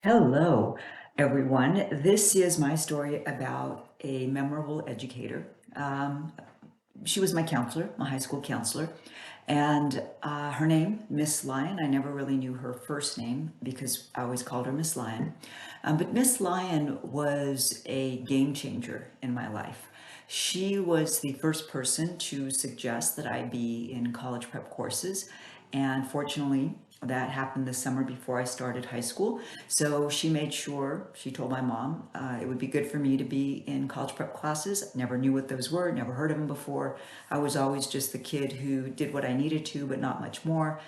Hello, everyone. This is my story about a memorable educator. She was my counselor, my high school counselor, and her name, Miss Lyon. I never really knew her first name because I always called her Miss Lyon. But Miss Lyon was a game changer in my life. She was the first person to suggest that I be in college prep courses, and fortunately, that happened the summer before I started high school. So she made sure, she told my mom, it would be good for me to be in college prep classes. Never knew what those were, never heard of them before. I was always just the kid who did what I needed to, but not much more.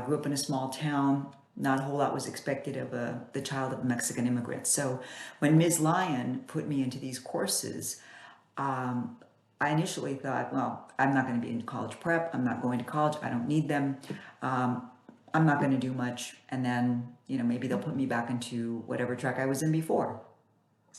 Grew up in a small town. Not a whole lot was expected of the child of Mexican immigrants. So when Ms. Lyon put me into these courses, I initially thought, well, I'm not going to be in college prep. I'm not going to college. I don't need them. I'm not going to do much. And then, maybe they'll put me back into whatever track I was in before.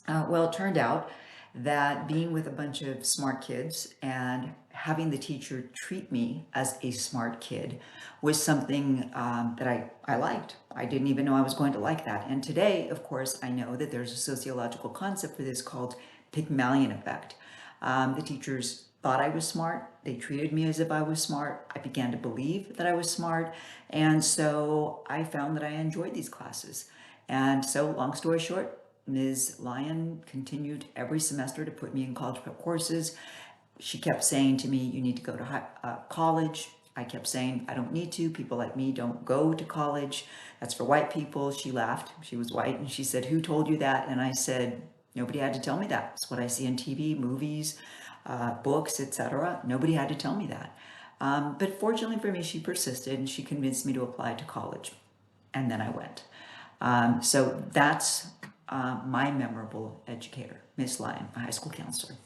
Well, it turned out that being with a bunch of smart kids and having the teacher treat me as a smart kid was something that I liked. I didn't even know I was going to like that. And today, of course, I know that there's a sociological concept for this called Pygmalion effect. The teachers thought I was smart. They treated me as if I was smart. I began to believe that I was smart. And so I found that I enjoyed these classes. And so, long story short, Ms. Lyon continued every semester to put me in college prep courses. She kept saying to me, you need to go to college. I kept saying, I don't need to. People like me don't go to college. That's for white people. She laughed. She was white. And she said, who told you that? And I said, nobody had to tell me that. It's what I see on TV, movies, books, etc. Nobody had to tell me that. But fortunately for me, she persisted and she convinced me to apply to college. And then I went. So that's my memorable educator, Miss Lyon, a high school counselor.